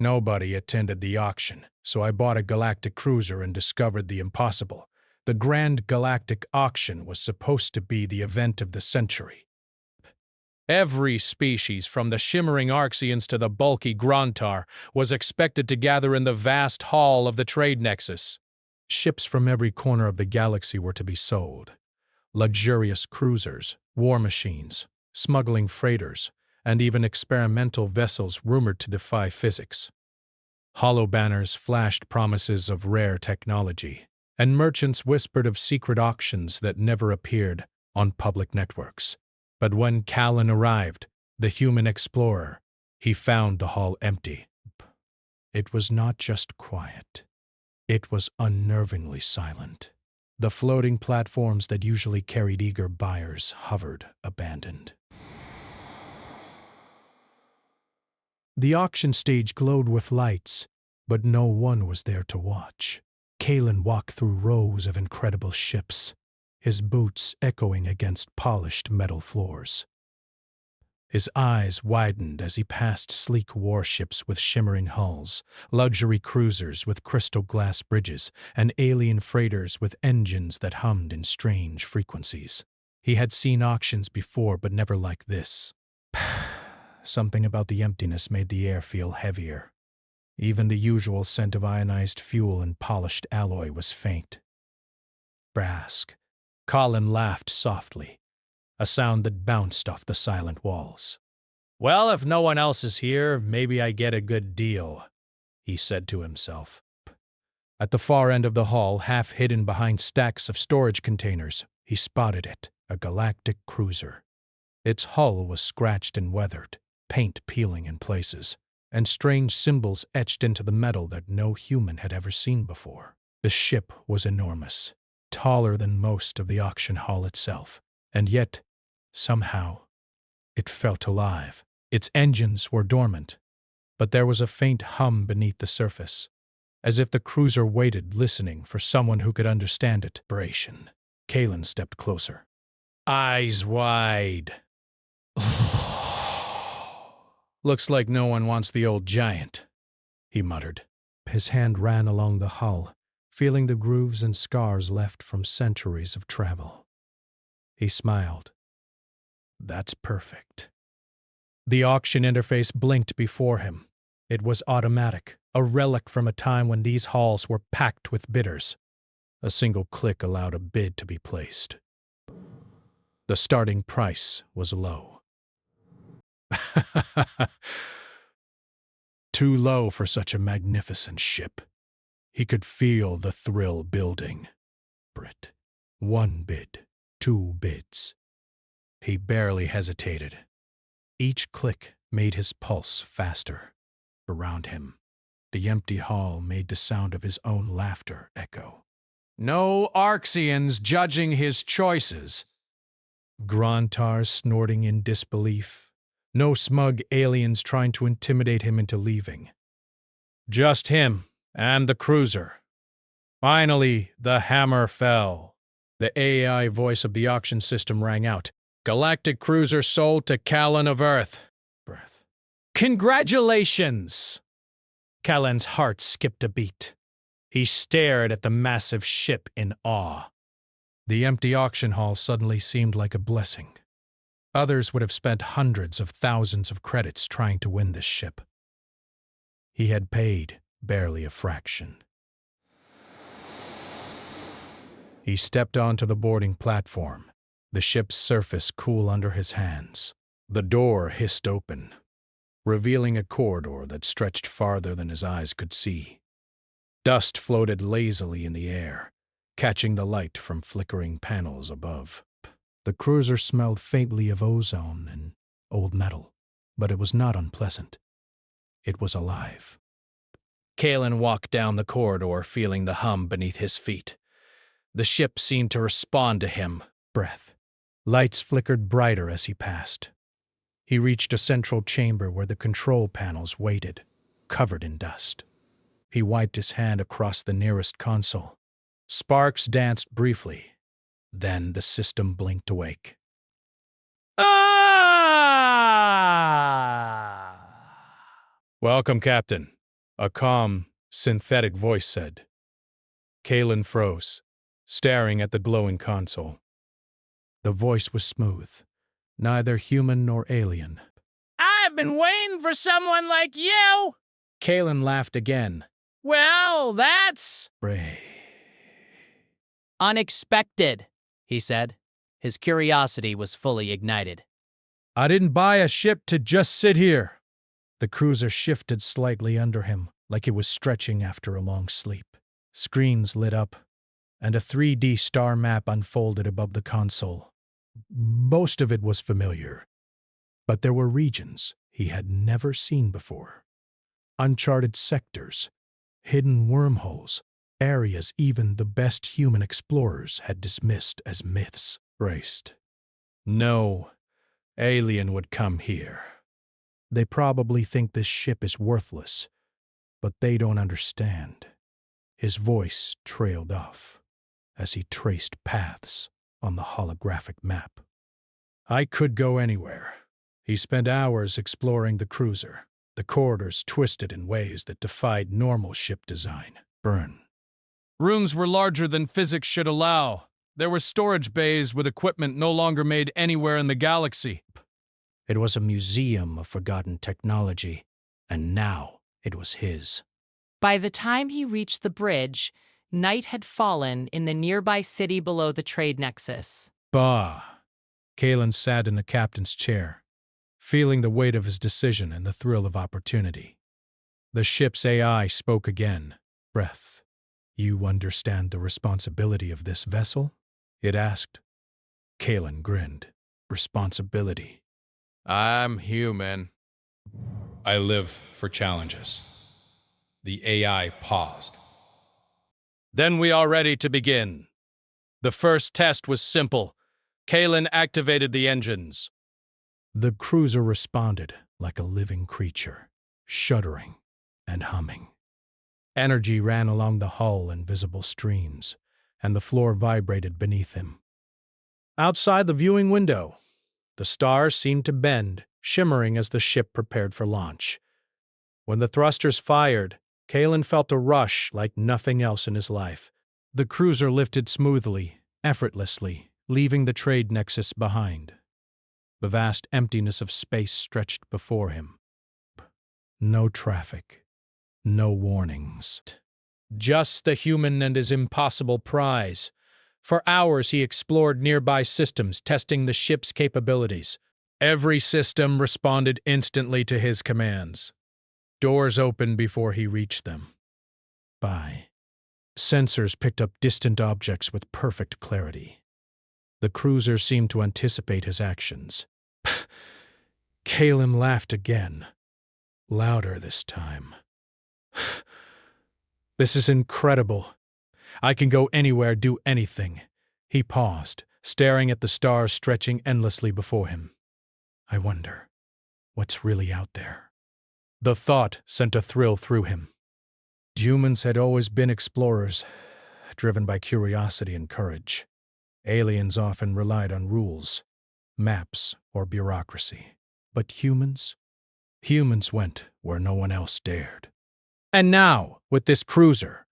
Nobody attended the auction, so I bought a galactic cruiser and discovered the impossible. The Grand Galactic Auction was supposed to be the event of the century. Every species, from the shimmering Arxians to the bulky Grontar, was expected to gather in the vast hall of the trade nexus. Ships from every corner of the galaxy were to be sold. Luxurious cruisers, war machines, smuggling freighters, and even experimental vessels rumored to defy physics. Hollow banners flashed promises of rare technology, and merchants whispered of secret auctions that never appeared on public networks. But when Callan arrived, the human explorer, he found the hall empty. It was not just quiet. It was unnervingly silent. The floating platforms that usually carried eager buyers hovered, abandoned. The auction stage glowed with lights, but no one was there to watch. Callan walked through rows of incredible ships, his boots echoing against polished metal floors. His eyes widened as he passed sleek warships with shimmering hulls, luxury cruisers with crystal glass bridges, and alien freighters with engines that hummed in strange frequencies. He had seen auctions before, but never like this. Something about the emptiness made the air feel heavier. Even the usual scent of ionized fuel and polished alloy was faint. Brask. Colin laughed softly, a sound that bounced off the silent walls. "Well, if no one else is here, maybe I get a good deal," he said to himself. At the far end of the hall, half hidden behind stacks of storage containers, he spotted it, a galactic cruiser. Its hull was scratched and weathered, paint peeling in places, and strange symbols etched into the metal that no human had ever seen before. The ship was enormous, taller than most of the auction hall itself, and yet, somehow, it felt alive. Its engines were dormant, but there was a faint hum beneath the surface, as if the cruiser waited, listening for someone who could understand it. Bration. Callan stepped closer. Eyes wide. "Looks like no one wants the old giant," he muttered. His hand ran along the hull, feeling the grooves and scars left from centuries of travel. He smiled. "That's perfect." The auction interface blinked before him. It was automatic, a relic from a time when these halls were packed with bidders. A single click allowed a bid to be placed. The starting price was low. Too low for such a magnificent ship. He could feel the thrill building. Brit. 1 bid, 2 bids. He barely hesitated. Each click made his pulse faster. Around him, the empty hall made the sound of his own laughter echo. No Arxians judging his choices. Grontars snorting in disbelief. No smug aliens trying to intimidate him into leaving. Just him and the cruiser. Finally, the hammer fell. The AI voice of the auction system rang out. "Galactic cruiser sold to Callan of Earth." Breath. "Congratulations!" Callan's heart skipped a beat. He stared at the massive ship in awe. The empty auction hall suddenly seemed like a blessing. Others would have spent hundreds of thousands of credits trying to win this ship. He had paid barely a fraction. He stepped onto the boarding platform, the ship's surface cool under his hands. The door hissed open, revealing a corridor that stretched farther than his eyes could see. Dust floated lazily in the air, catching the light from flickering panels above. The cruiser smelled faintly of ozone and old metal, but it was not unpleasant. It was alive. Callan walked down the corridor, feeling the hum beneath his feet. The ship seemed to respond to him. Breath. Lights flickered brighter as he passed. He reached a central chamber where the control panels waited, covered in dust. He wiped his hand across the nearest console. Sparks danced briefly. Then the system blinked awake. "Ah!" "Welcome, Captain. a calm, synthetic voice said. Kalen froze, staring at the glowing console. The voice was smooth, neither human nor alien. I've been waiting for someone like you! Kalen laughed again. Well, that's Unexpected, he said. His curiosity was fully ignited. I didn't buy a ship to just sit here. The cruiser shifted slightly under him, like it was stretching after a long sleep. Screens lit up, and a 3D star map unfolded above the console. Most of it was familiar, but there were regions he had never seen before. Uncharted sectors, hidden wormholes, areas even the best human explorers had dismissed as myths. Braced. No alien would come here. They probably think this ship is worthless, but they don't understand. His voice trailed off as he traced paths on the holographic map. I could go anywhere. He spent hours exploring the cruiser. The corridors twisted in ways that defied normal ship design. Burn. Rooms were larger than physics should allow. There were storage bays with equipment no longer made anywhere in the galaxy. It was a museum of forgotten technology, and now it was his. By the time he reached the bridge, night had fallen in the nearby city below the trade nexus. Bah! Kalen sat in the captain's chair, feeling the weight of his decision and the thrill of opportunity. The ship's AI spoke again. Breath. You understand the responsibility of this vessel? It asked. Kalen grinned. Responsibility. I'm human. I live for challenges. The AI paused. Then we are ready to begin. The first test was simple. Kalen activated the engines. The cruiser responded like a living creature, shuddering and humming. Energy ran along the hull in visible streams, and the floor vibrated beneath him. Outside the viewing window, the stars seemed to bend, shimmering as the ship prepared for launch. When the thrusters fired, Kalen felt a rush like nothing else in his life. The cruiser lifted smoothly, effortlessly, leaving the trade nexus behind. The vast emptiness of space stretched before him. No traffic, no warnings. Just the human and his impossible prize. For hours he explored nearby systems, testing the ship's capabilities. Every system responded instantly to his commands. Doors opened before he reached them. Sensors picked up distant objects with perfect clarity. The cruiser seemed to anticipate his actions. Kalen laughed again, louder this time. This is incredible. I can go anywhere, do anything. He paused, staring at the stars stretching endlessly before him. I wonder, what's really out there? The thought sent a thrill through him. Humans had always been explorers, driven by curiosity and courage. Aliens often relied on rules, maps, or bureaucracy. But humans went where no one else dared. And now, with this cruiser,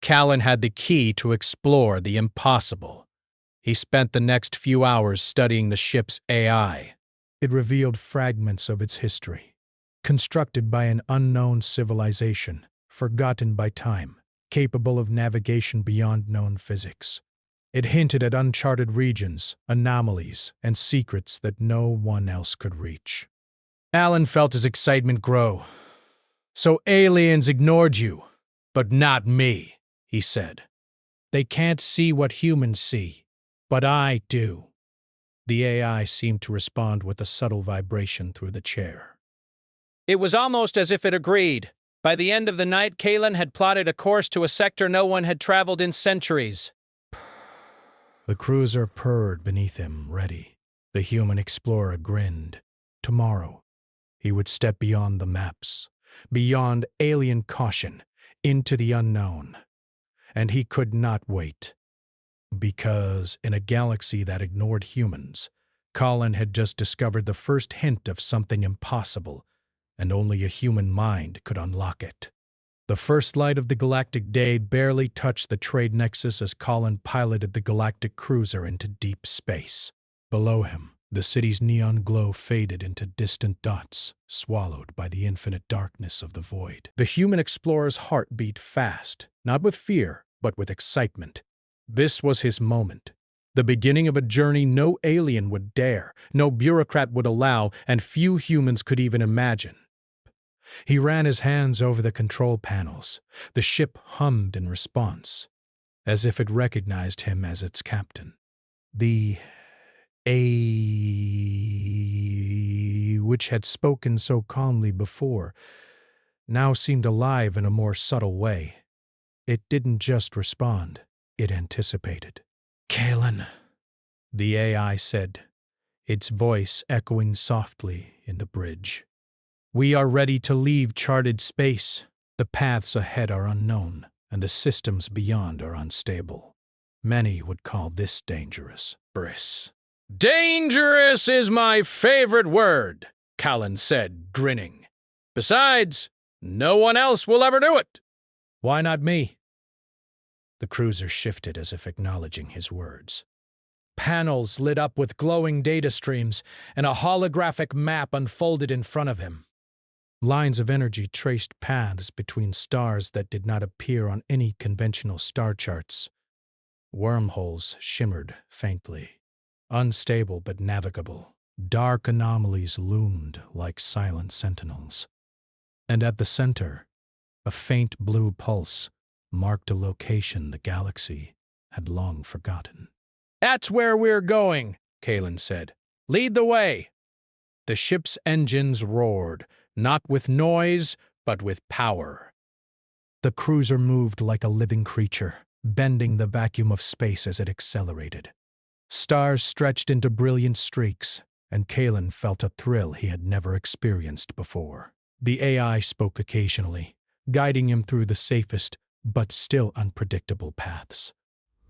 Kalen had the key to explore the impossible. He spent the next few hours studying the ship's AI. It revealed fragments of its history, constructed by an unknown civilization, forgotten by time, capable of navigation beyond known physics. It hinted at uncharted regions, anomalies, and secrets that no one else could reach. Alan felt his excitement grow. So aliens ignored you, but not me, he said. They can't see what humans see, but I do. The AI seemed to respond with a subtle vibration through the chair. It was almost as if it agreed. By the end of the night, Kalen had plotted a course to a sector no one had traveled in centuries. The cruiser purred beneath him, ready. The human explorer grinned. Tomorrow, he would step beyond the maps, beyond alien caution, into the unknown. And he could not wait. Because in a galaxy that ignored humans, Colin had just discovered the first hint of something impossible, and only a human mind could unlock it. The first light of the galactic day barely touched the trade nexus as Colin piloted the galactic cruiser into deep space. Below him, the city's neon glow faded into distant dots, swallowed by the infinite darkness of the void. The human explorer's heart beat fast, not with fear, but with excitement. This was his moment. The beginning of a journey no alien would dare, no bureaucrat would allow, and few humans could even imagine. He ran his hands over the control panels. The ship hummed in response, as if it recognized him as its captain. The which had spoken so calmly before, now seemed alive in a more subtle way. It didn't just respond, it anticipated. "Kalen," the AI said, its voice echoing softly in the bridge. "We are ready to leave charted space. The paths ahead are unknown, and the systems beyond are unstable. Many would call this dangerous, Briss." "Dangerous is my favorite word," Callan said, grinning. "Besides, no one else will ever do it." "Why not me?" The cruiser shifted as if acknowledging his words. Panels lit up with glowing data streams, and a holographic map unfolded in front of him. Lines of energy traced paths between stars that did not appear on any conventional star charts. Wormholes shimmered faintly. Unstable but navigable, dark anomalies loomed like silent sentinels. And at the center, a faint blue pulse marked a location the galaxy had long forgotten. "That's where we're going," Kalen said. "Lead the way." The ship's engines roared, not with noise, but with power. The cruiser moved like a living creature, bending the vacuum of space as it accelerated. Stars stretched into brilliant streaks, and Kalen felt a thrill he had never experienced before. The AI spoke occasionally, guiding him through the safest but still unpredictable paths.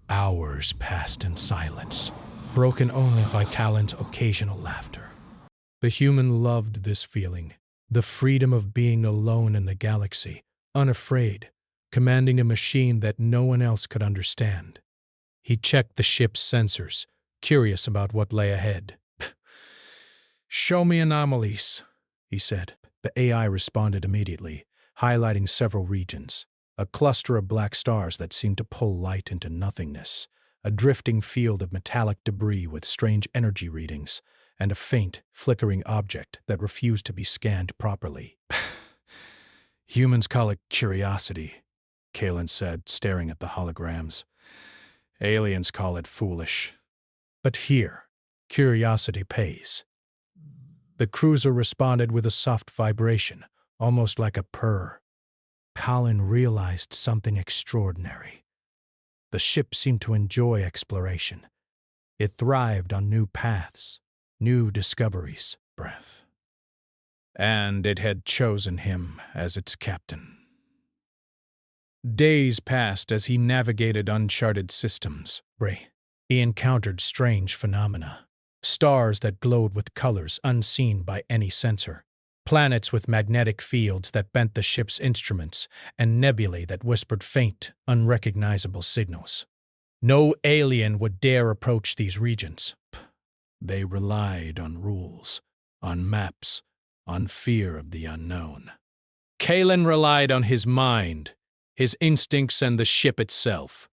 Hours passed in silence, broken only by Kalen's occasional laughter. The human loved this feeling, the freedom of being alone in the galaxy, unafraid, commanding a machine that no one else could understand. He checked the ship's sensors, curious about what lay ahead. "Show me anomalies," he said. The AI responded immediately, highlighting several regions. A cluster of black stars that seemed to pull light into nothingness, a drifting field of metallic debris with strange energy readings, and a faint, flickering object that refused to be scanned properly. "Humans call it curiosity," Kalen said, staring at the holograms. "Aliens call it foolish. But here, curiosity pays." The cruiser responded with a soft vibration, almost like a purr. Colin realized something extraordinary. The ship seemed to enjoy exploration. It thrived on new paths, new discoveries, breath. And it had chosen him as its captain. Days passed as he navigated uncharted systems. He encountered strange phenomena. Stars that glowed with colors unseen by any sensor. Planets with magnetic fields that bent the ship's instruments, and nebulae that whispered faint, unrecognizable signals. No alien would dare approach these regions. They relied on rules, on maps, on fear of the unknown. Kalen relied on his mind, his instincts, and the ship itself.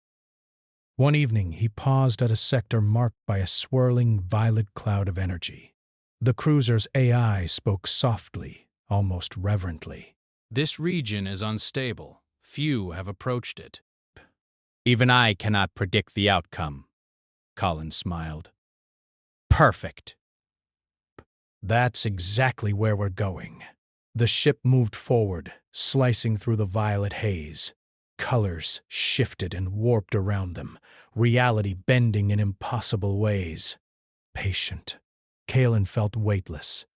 One evening, he paused at a sector marked by a swirling violet cloud of energy. The cruiser's AI spoke softly, almost reverently. This region is unstable. Few have approached it. "Even I cannot predict the outcome," Colin smiled. "Perfect." "That's exactly where we're going." The ship moved forward, slicing through the violet haze. Colors shifted and warped around them, reality bending in impossible ways. Patient, Kalen felt weightless,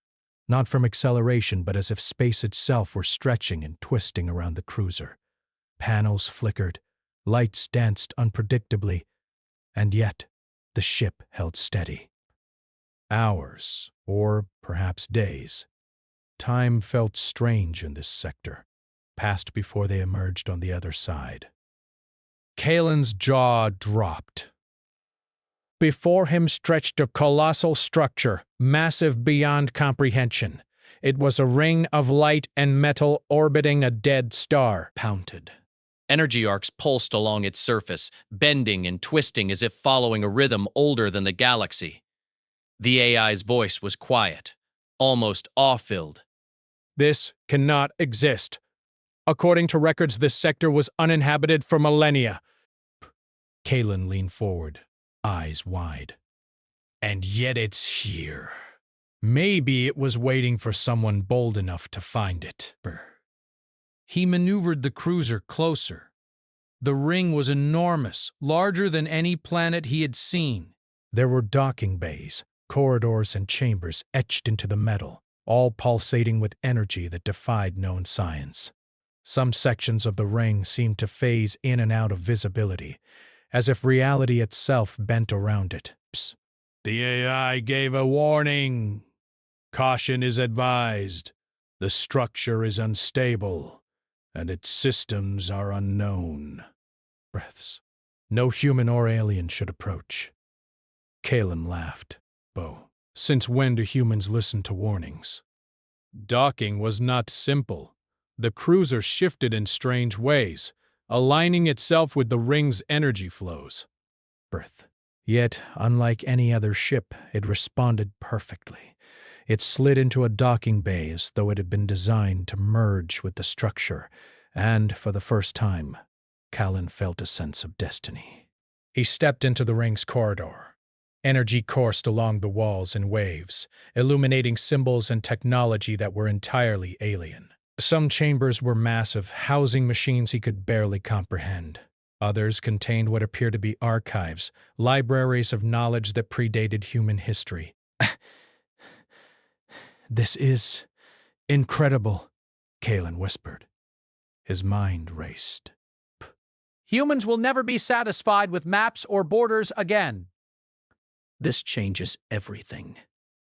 not from acceleration, but as if space itself were stretching and twisting around the cruiser. Panels flickered, lights danced unpredictably, and yet the ship held steady. Hours, or perhaps days. Time felt strange in this sector. passed before they emerged on the other side. Kalen's jaw dropped. Before him stretched a colossal structure, massive beyond comprehension. It was a ring of light and metal orbiting a dead star. Pounded. Energy arcs pulsed along its surface, bending and twisting as if following a rhythm older than the galaxy. The AI's voice was quiet, almost awe-filled. This cannot exist. According to records, this sector was uninhabited for millennia. Kalen leaned forward, eyes wide. And yet it's here. Maybe it was waiting for someone bold enough to find it. He maneuvered the cruiser closer. The ring was enormous, larger than any planet he had seen. There were docking bays, corridors, and chambers etched into the metal, all pulsating with energy that defied known science. Some sections of the ring seemed to phase in and out of visibility, as if reality itself bent around it. Psst. The AI gave a warning. Caution is advised. The structure is unstable, and its systems are unknown. Breaths. No human or alien should approach. Kalen laughed. Bo. Since when do humans listen to warnings? Docking was not simple. The cruiser shifted in strange ways, aligning itself with the ring's energy flows. Birth. Yet, unlike any other ship, it responded perfectly. It slid into a docking bay as though it had been designed to merge with the structure, and, for the first time, Kalen felt a sense of destiny. He stepped into the ring's corridor. Energy coursed along the walls in waves, illuminating symbols and technology that were entirely alien. Some chambers were massive, housing machines he could barely comprehend. Others contained what appeared to be archives, libraries of knowledge that predated human history. This is incredible, Kalen whispered. His mind raced. Humans will never be satisfied with maps or borders again. This changes everything.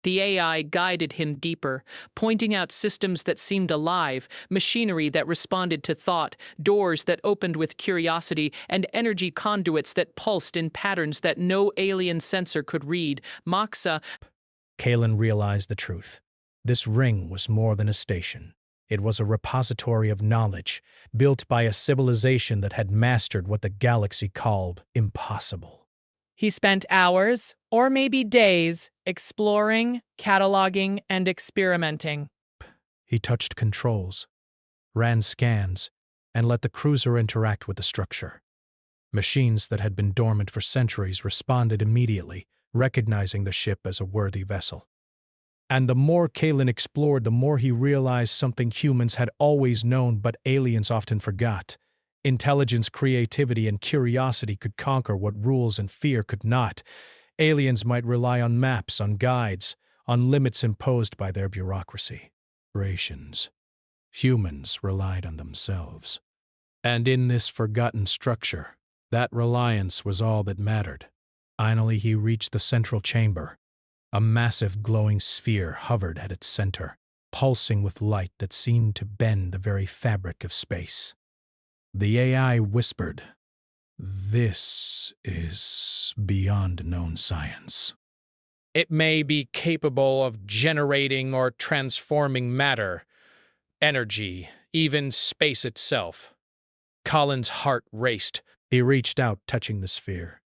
The AI guided him deeper, pointing out systems that seemed alive, machinery that responded to thought, doors that opened with curiosity, and energy conduits that pulsed in patterns that no alien sensor could read. Moxa. Kalen realized the truth. This ring was more than a station. It was a repository of knowledge, built by a civilization that had mastered what the galaxy called impossible. He spent hours, or maybe days, exploring, cataloging, and experimenting. He touched controls, ran scans, and let the cruiser interact with the structure. Machines that had been dormant for centuries responded immediately, recognizing the ship as a worthy vessel. And the more Kalen explored, the more he realized something humans had always known but aliens often forgot. Intelligence, creativity, and curiosity could conquer what rules and fear could not. Aliens might rely on maps, on guides, on limits imposed by their bureaucracy. Humans relied on themselves. And in this forgotten structure, that reliance was all that mattered. Finally, he reached the central chamber. A massive glowing sphere hovered at its center, pulsing with light that seemed to bend the very fabric of space. The AI whispered, "This is beyond known science. It may be capable of generating or transforming matter, energy, even space itself." Colin's heart raced. He reached out, touching the sphere.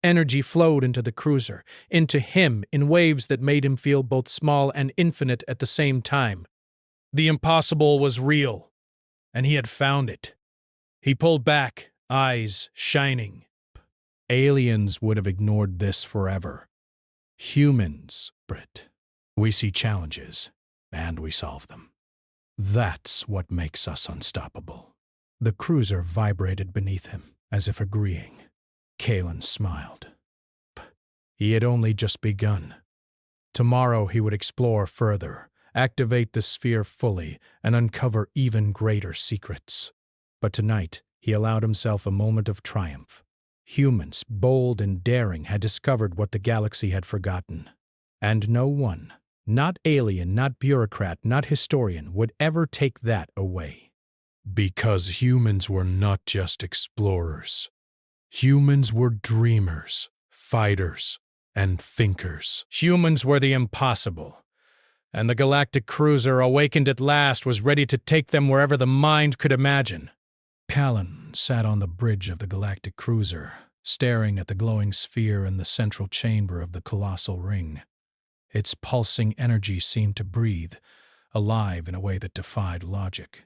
Energy flowed into the cruiser, into him in waves that made him feel both small and infinite at the same time. The impossible was real, and he had found it. He pulled back, eyes shining. Aliens would have ignored this forever. Humans, Britt, we see challenges, and we solve them. That's what makes us unstoppable. The cruiser vibrated beneath him, as if agreeing. Kalen smiled. He had only just begun. Tomorrow he would explore further, activate the sphere fully, and uncover even greater secrets. But tonight, he allowed himself a moment of triumph. Humans, bold and daring, had discovered what the galaxy had forgotten. And no one, not alien, not bureaucrat, not historian, would ever take that away. Because humans were not just explorers. Humans were dreamers, fighters, and thinkers. Humans were the impossible, and the galactic cruiser, awakened at last, was ready to take them wherever the mind could imagine. Callan sat on the bridge of the galactic cruiser, staring at the glowing sphere in the central chamber of the colossal ring. Its pulsing energy seemed to breathe, alive in a way that defied logic.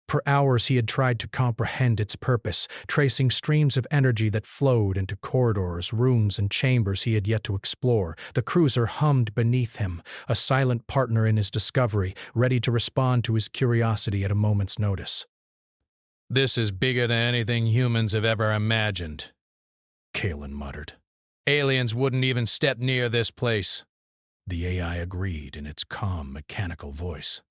For hours he had tried to comprehend its purpose, tracing streams of energy that flowed into corridors, rooms, and chambers he had yet to explore. The cruiser hummed beneath him, a silent partner in his discovery, ready to respond to his curiosity at a moment's notice. "This is bigger than anything humans have ever imagined," Callan muttered. "Aliens wouldn't even step near this place." The AI agreed in its calm, mechanical voice.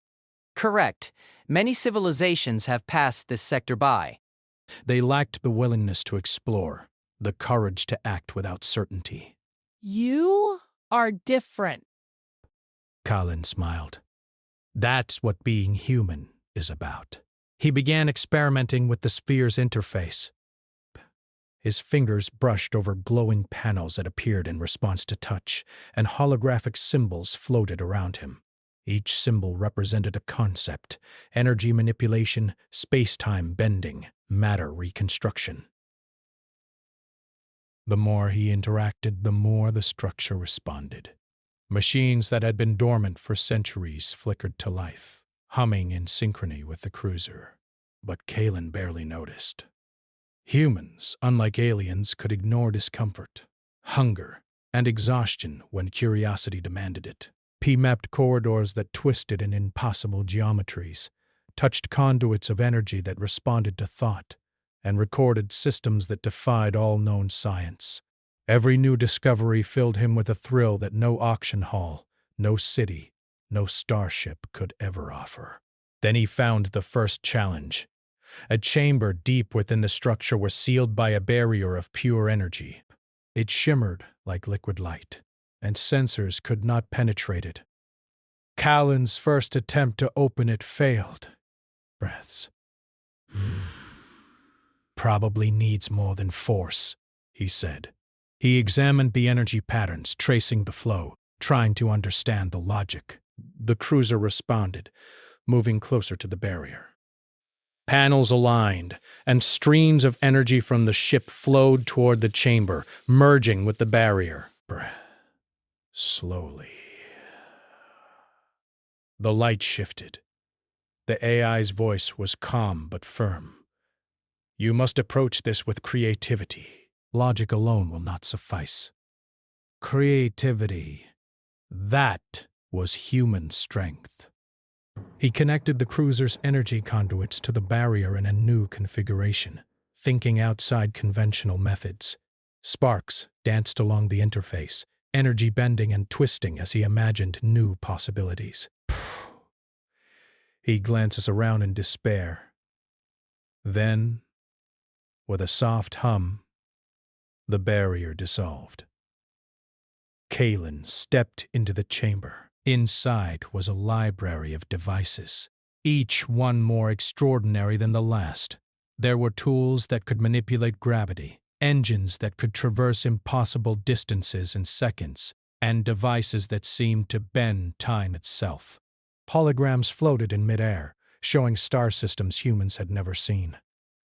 Correct. Many civilizations have passed this sector by. They lacked the willingness to explore, the courage to act without certainty. You are different. Callan smiled. That's what being human is about. He began experimenting with the sphere's interface. His fingers brushed over glowing panels that appeared in response to touch, and holographic symbols floated around him. Each symbol represented a concept: energy manipulation, space-time bending, matter reconstruction. The more he interacted, the more the structure responded. Machines that had been dormant for centuries flickered to life, humming in synchrony with the cruiser. But Callan barely noticed. Humans, unlike aliens, could ignore discomfort, hunger, and exhaustion when curiosity demanded it. He mapped corridors that twisted in impossible geometries, touched conduits of energy that responded to thought, and recorded systems that defied all known science. Every new discovery filled him with a thrill that no auction hall, no city, no starship could ever offer. Then he found the first challenge. A chamber deep within the structure was sealed by a barrier of pure energy. It shimmered like liquid light, and sensors could not penetrate it. Callan's first attempt to open it failed. Breaths. Probably needs more than force, he said. He examined the energy patterns, tracing the flow, trying to understand the logic. The cruiser responded, moving closer to the barrier. Panels aligned, and streams of energy from the ship flowed toward the chamber, merging with the barrier. Slowly. The light shifted. The AI's voice was calm but firm. You must approach this with creativity. Logic alone will not suffice. Creativity. That was human strength. He connected the cruiser's energy conduits to the barrier in a new configuration, thinking outside conventional methods. Sparks danced along the interface, energy bending and twisting as he imagined new possibilities. He glances around in despair. Then, with a soft hum, the barrier dissolved. Callan stepped into the chamber. Inside was a library of devices, each one more extraordinary than the last. There were tools that could manipulate gravity, engines that could traverse impossible distances in seconds, and devices that seemed to bend time itself. Holograms floated in midair, showing star systems humans had never seen.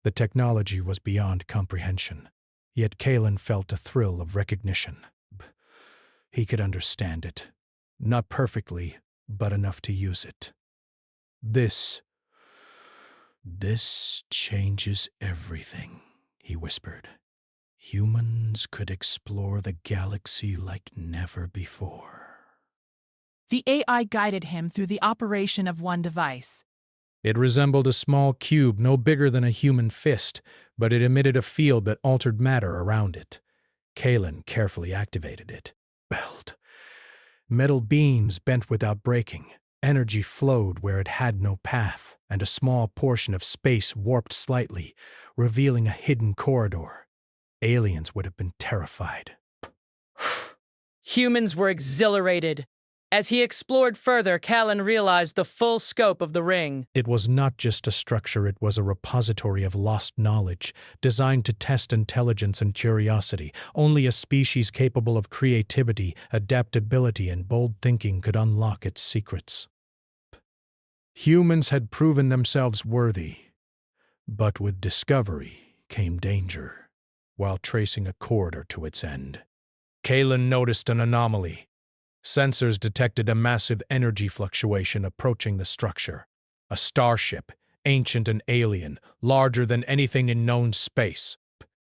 The technology was beyond comprehension, yet Callan felt a thrill of recognition. He could understand it. Not perfectly, but enough to use it. This changes everything, he whispered. Humans could explore the galaxy like never before. The AI guided him through the operation of one device. It resembled a small cube no bigger than a human fist, but it emitted a field that altered matter around it. Callan carefully activated it. Belled. Metal beams bent without breaking. Energy flowed where it had no path, and a small portion of space warped slightly, revealing a hidden corridor. Aliens would have been terrified. Humans were exhilarated. As he explored further, Callan realized the full scope of the ring. It was not just a structure, it was a repository of lost knowledge, designed to test intelligence and curiosity. Only a species capable of creativity, adaptability, and bold thinking could unlock its secrets. Humans had proven themselves worthy, but with discovery came danger. While tracing a corridor to its end, Callan noticed an anomaly. Sensors detected a massive energy fluctuation approaching the structure. A starship, ancient and alien, larger than anything in known space.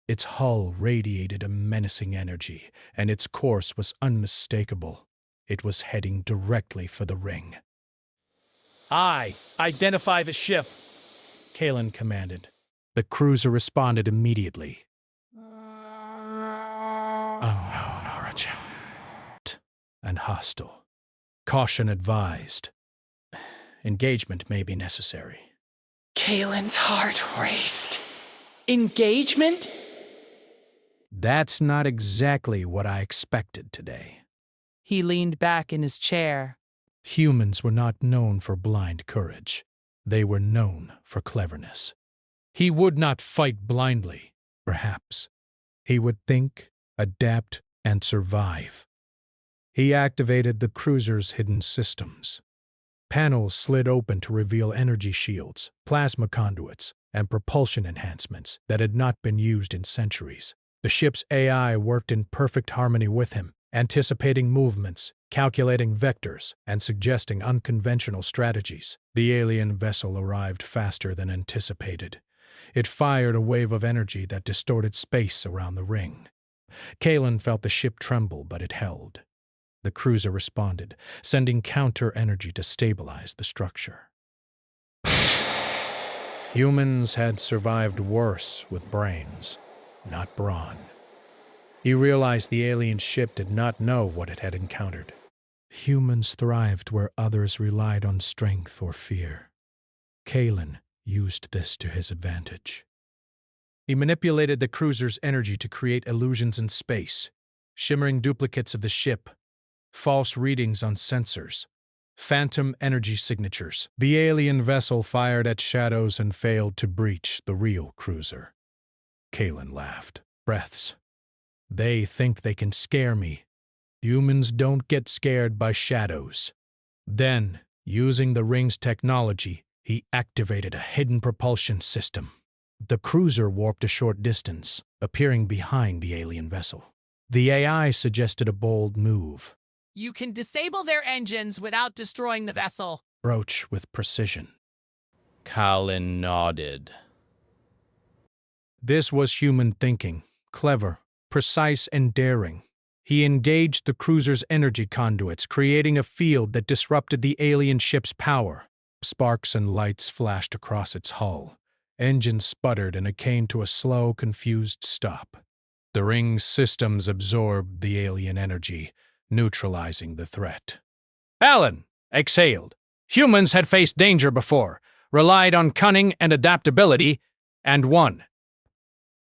Its hull radiated a menacing energy, and its course was unmistakable. It was heading directly for the ring. Identify the ship, Callan commanded. The cruiser responded immediately. And hostile. Caution advised. Engagement may be necessary. Kalen's heart raced. Engagement? That's not exactly what I expected today. He leaned back in his chair. Humans were not known for blind courage. They were known for cleverness. He would not fight blindly, perhaps. He would think, adapt, and survive. He activated the cruiser's hidden systems. Panels slid open to reveal energy shields, plasma conduits, and propulsion enhancements that had not been used in centuries. The ship's AI worked in perfect harmony with him, anticipating movements, calculating vectors, and suggesting unconventional strategies. The alien vessel arrived faster than anticipated. It fired a wave of energy that distorted space around the ring. Callan felt the ship tremble, but it held. The cruiser responded, sending counter-energy to stabilize the structure. Humans had survived worse with brains, not brawn. He realized the alien ship did not know what it had encountered. Humans thrived where others relied on strength or fear. Callan used this to his advantage. He manipulated the cruiser's energy to create illusions in space, shimmering duplicates of the ship, false readings on sensors, phantom energy signatures. The alien vessel fired at shadows and failed to breach the real cruiser. Callan laughed. Breaths. They think they can scare me. Humans don't get scared by shadows. Then, using the ring's technology, he activated a hidden propulsion system. The cruiser warped a short distance, appearing behind the alien vessel. The AI suggested a bold move. You can disable their engines without destroying the vessel. Broach with precision. Callan nodded. This was human thinking, clever, precise, and daring. He engaged the cruiser's energy conduits, creating a field that disrupted the alien ship's power. Sparks and lights flashed across its hull. Engines sputtered and it came to a slow, confused stop. The ring's systems absorbed the alien energy, neutralizing the threat. Callan exhaled. Humans had faced danger before, relied on cunning and adaptability, and won.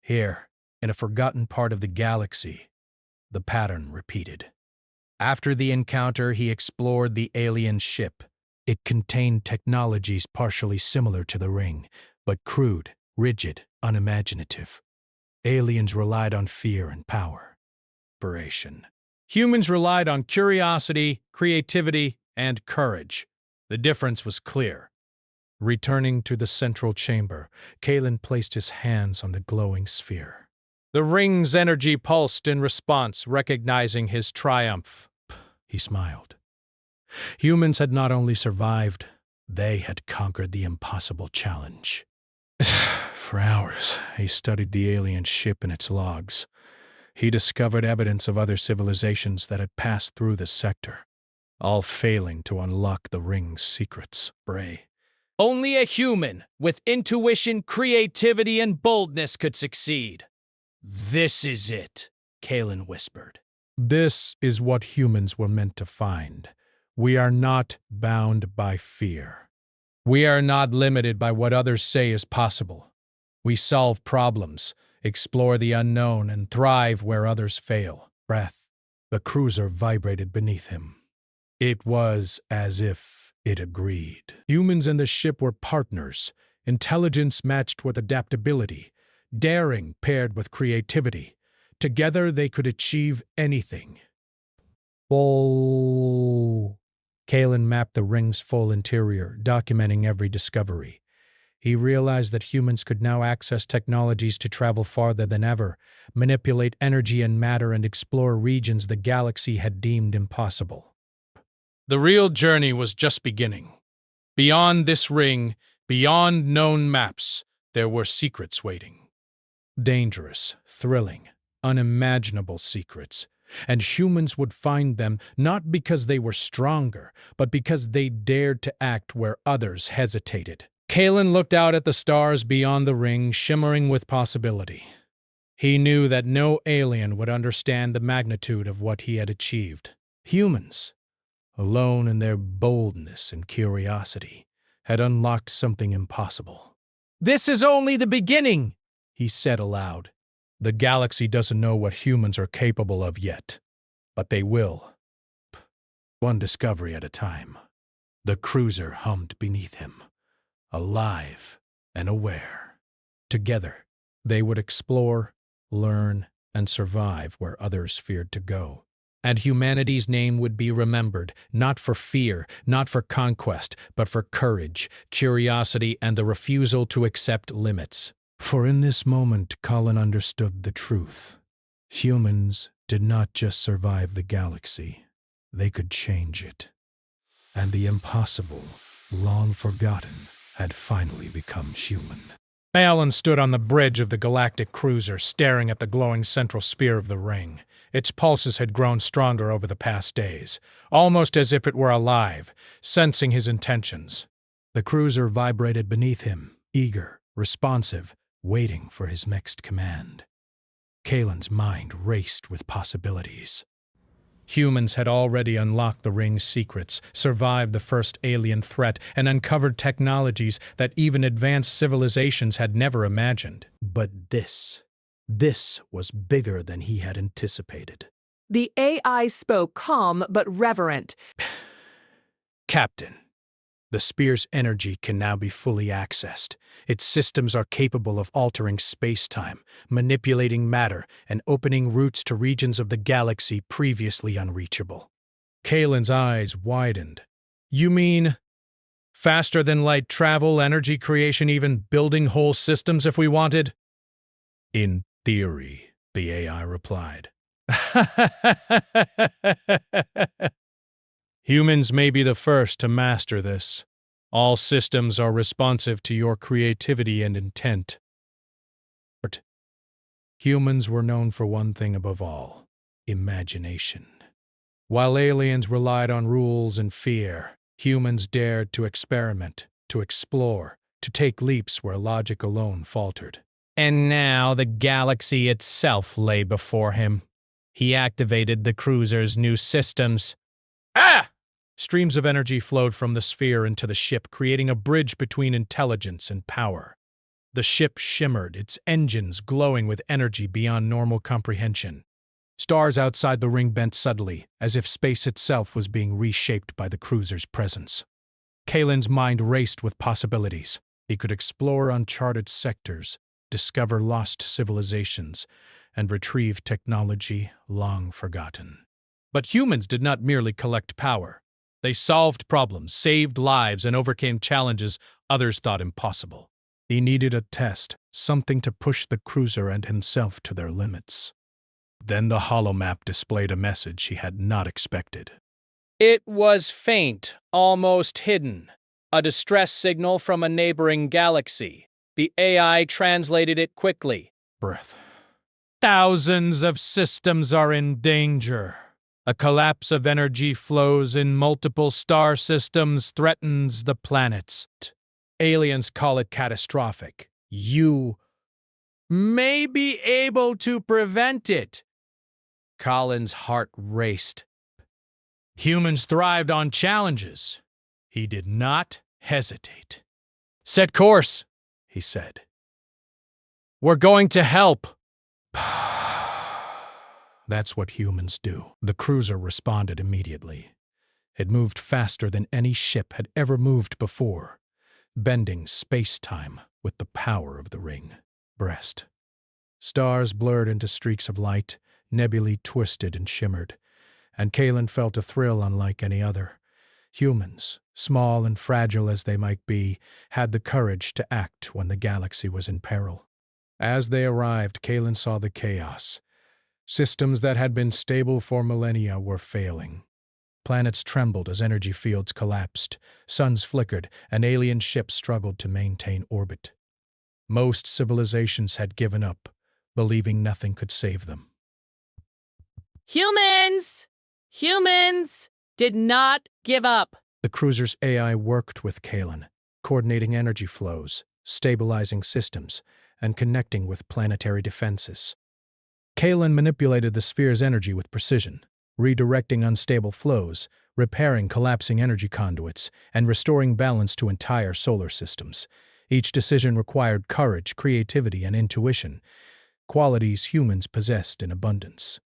Here, in a forgotten part of the galaxy, the pattern repeated. After the encounter, he explored the alien ship. It contained technologies partially similar to the ring, but crude, rigid, unimaginative. Aliens relied on fear and power. Inspiration. Humans relied on curiosity, creativity, and courage. The difference was clear. Returning to the central chamber, Callan placed his hands on the glowing sphere. The ring's energy pulsed in response, recognizing his triumph. He smiled. Humans had not only survived, they had conquered the impossible challenge. For hours, he studied the alien ship and its logs. He discovered evidence of other civilizations that had passed through the sector, all failing to unlock the ring's secrets. Bray. Only a human with intuition, creativity, and boldness could succeed. This is it, Callan whispered. This is what humans were meant to find. We are not bound by fear. We are not limited by what others say is possible. We solve problems, explore the unknown, and thrive where others fail. Breath. The cruiser vibrated beneath him. It was as if it agreed. Humans and the ship were partners, intelligence matched with adaptability, daring paired with creativity. Together they could achieve anything. Whoa. Kalen mapped the ring's full interior, documenting every discovery. He realized that humans could now access technologies to travel farther than ever, manipulate energy and matter, and explore regions the galaxy had deemed impossible. The real journey was just beginning. Beyond this ring, beyond known maps, there were secrets waiting. Dangerous, thrilling, unimaginable secrets. And humans would find them not because they were stronger, but because they dared to act where others hesitated. Kalen looked out at the stars beyond the ring, shimmering with possibility. He knew that no alien would understand the magnitude of what he had achieved. Humans, alone in their boldness and curiosity, had unlocked something impossible. "This is only the beginning," he said aloud. The galaxy doesn't know what humans are capable of yet, but they will. One discovery at a time. The cruiser hummed beneath him, alive and aware. Together, they would explore, learn, and survive where others feared to go. And humanity's name would be remembered, not for fear, not for conquest, but for courage, curiosity, and the refusal to accept limits. For in this moment, Colin understood the truth. Humans did not just survive the galaxy, they could change it. And the impossible, long forgotten, had finally become human. Alan stood on the bridge of the Galactic cruiser, staring at the glowing central sphere of the ring. Its pulses had grown stronger over the past days, almost as if it were alive, sensing his intentions. The cruiser vibrated beneath him, eager, responsive, waiting for his next command. Kalen's mind raced with possibilities. Humans had already unlocked the ring's secrets, survived the first alien threat, and uncovered technologies that even advanced civilizations had never imagined. But this was bigger than he had anticipated. The AI spoke calm but reverent. Captain, the spear's energy can now be fully accessed. Its systems are capable of altering space-time, manipulating matter, and opening routes to regions of the galaxy previously unreachable. Kalen's eyes widened. "You mean faster than light travel, energy creation, even building whole systems if we wanted?" In theory, the AI replied. "Humans may be the first to master this. All systems are responsive to your creativity and intent." Humans were known for one thing above all: imagination. While aliens relied on rules and fear, humans dared to experiment, to explore, to take leaps where logic alone faltered. And now the galaxy itself lay before him. He activated the cruiser's new systems. Ah! Streams of energy flowed from the sphere into the ship, creating a bridge between intelligence and power. The ship shimmered, its engines glowing with energy beyond normal comprehension. Stars outside the ring bent subtly, as if space itself was being reshaped by the cruiser's presence. Kalen's mind raced with possibilities. He could explore uncharted sectors, discover lost civilizations, and retrieve technology long forgotten. But humans did not merely collect power. They solved problems, saved lives, and overcame challenges others thought impossible. He needed a test, something to push the cruiser and himself to their limits. Then the holomap displayed a message he had not expected. It was faint, almost hidden. A distress signal from a neighboring galaxy. The AI translated it quickly. Breath. "Thousands of systems are in danger. A collapse of energy flows in multiple star systems threatens the planets. Aliens call it catastrophic. You may be able to prevent it." Colin's heart raced. Humans thrived on challenges. He did not hesitate. "Set course," he said. "We're going to help." That's what humans do. The cruiser responded immediately. It moved faster than any ship had ever moved before, bending space-time with the power of the ring. Breast. Stars blurred into streaks of light, nebulae twisted and shimmered, and Kalen felt a thrill unlike any other. Humans, small and fragile as they might be, had the courage to act when the galaxy was in peril. As they arrived, Kalen saw the chaos. Systems that had been stable for millennia were failing. Planets trembled as energy fields collapsed, suns flickered, and alien ships struggled to maintain orbit. Most civilizations had given up, believing nothing could save them. Humans! Humans did not give up. The cruiser's AI worked with Kalen, coordinating energy flows, stabilizing systems, and connecting with planetary defenses. Kalen manipulated the sphere's energy with precision, redirecting unstable flows, repairing collapsing energy conduits, and restoring balance to entire solar systems. Each decision required courage, creativity, and intuition, qualities humans possessed in abundance.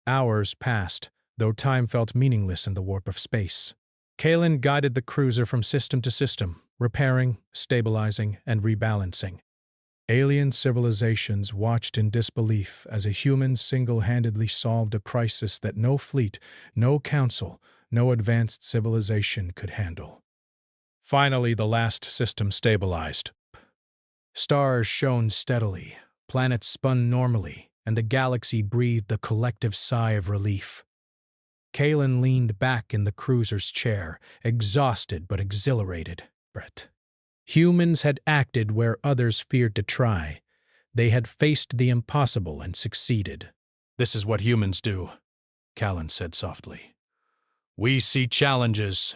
Hours passed, though time felt meaningless in the warp of space. Kalen guided the cruiser from system to system, repairing, stabilizing, and rebalancing. Alien civilizations watched in disbelief as a human single-handedly solved a crisis that no fleet, no council, no advanced civilization could handle. Finally, the last system stabilized. Stars shone steadily, planets spun normally, and the galaxy breathed a collective sigh of relief. Kalen leaned back in the cruiser's chair, exhausted but exhilarated. Humans had acted where others feared to try. They had faced the impossible and succeeded. This is what humans do, Callan said softly. We see challenges.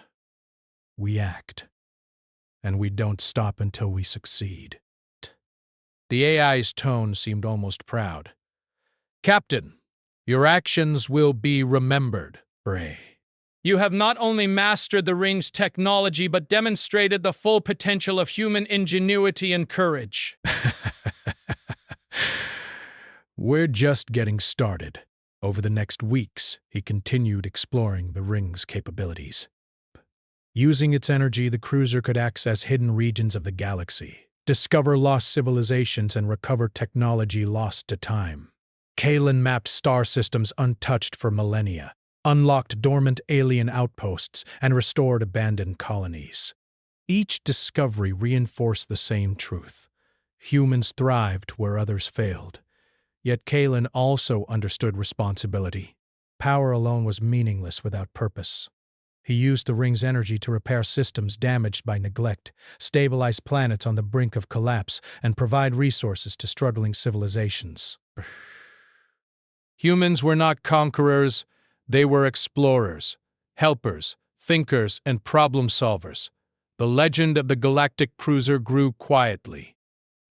We act. And we don't stop until we succeed. The AI's tone seemed almost proud. Captain, your actions will be remembered, Bray. You have not only mastered the ring's technology, but demonstrated the full potential of human ingenuity and courage. We're just getting started. Over the next weeks, he continued exploring the ring's capabilities. Using its energy, the cruiser could access hidden regions of the galaxy, discover lost civilizations, and recover technology lost to time. Kalen mapped star systems untouched for millennia, unlocked dormant alien outposts, and restored abandoned colonies. Each discovery reinforced the same truth. Humans thrived where others failed. Yet Kalen also understood responsibility. Power alone was meaningless without purpose. He used the ring's energy to repair systems damaged by neglect, stabilize planets on the brink of collapse, and provide resources to struggling civilizations. Humans were not conquerors. They were explorers, helpers, thinkers, and problem-solvers. The legend of the Galactic cruiser grew quietly.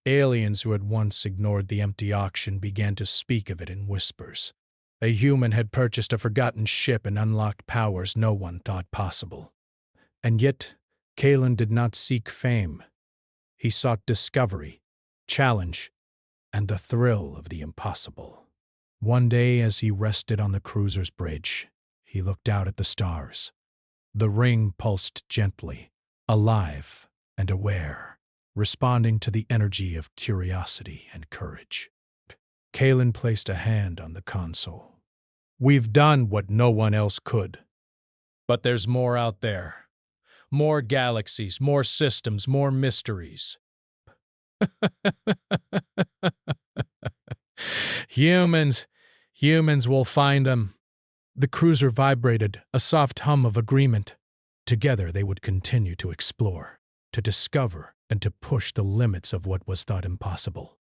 Aliens who had once ignored the empty auction began to speak of it in whispers. A human had purchased a forgotten ship and unlocked powers no one thought possible. And yet, Kalen did not seek fame. He sought discovery, challenge, and the thrill of the impossible. One day, as he rested on the cruiser's bridge, he looked out at the stars. The ring pulsed gently, alive and aware, responding to the energy of curiosity and courage. Kalen placed a hand on the console. We've done what no one else could. But there's more out there. More galaxies, more systems, more mysteries. Humans will find them. The cruiser vibrated, a soft hum of agreement. Together they would continue to explore, to discover, and to push the limits of what was thought impossible.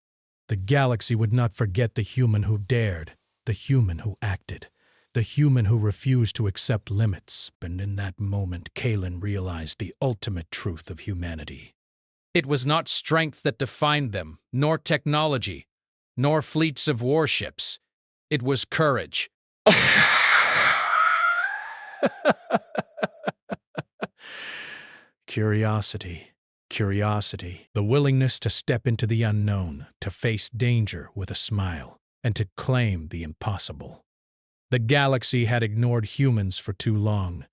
The galaxy would not forget the human who dared, the human who acted, the human who refused to accept limits. And in that moment, Kalen realized the ultimate truth of humanity. It was not strength that defined them, nor technology, nor fleets of warships. It was courage. Curiosity, the willingness to step into the unknown, to face danger with a smile, and to claim the impossible. The galaxy had ignored humans for too long.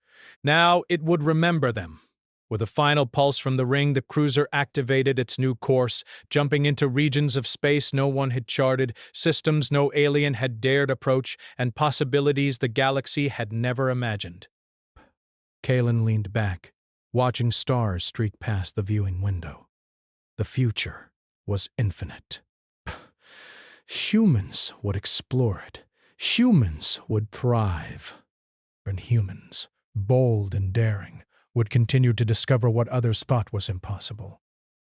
Now it would remember them. With a final pulse from the ring, the cruiser activated its new course, jumping into regions of space no one had charted, systems no alien had dared approach, and possibilities the galaxy had never imagined. Kalen leaned back, watching stars streak past the viewing window. The future was infinite. Humans would explore it. Humans would thrive. And humans, bold and daring, would continue to discover what others thought was impossible.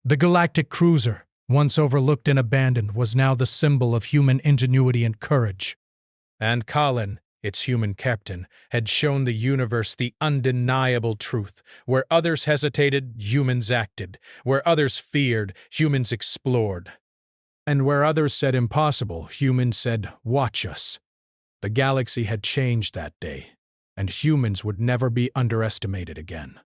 The Galactic cruiser, once overlooked and abandoned, was now the symbol of human ingenuity and courage. And Colin, its human captain, had shown the universe the undeniable truth. Where others hesitated, humans acted. Where others feared, humans explored. And where others said impossible, humans said, "Watch us." The galaxy had changed that day, and humans would never be underestimated again.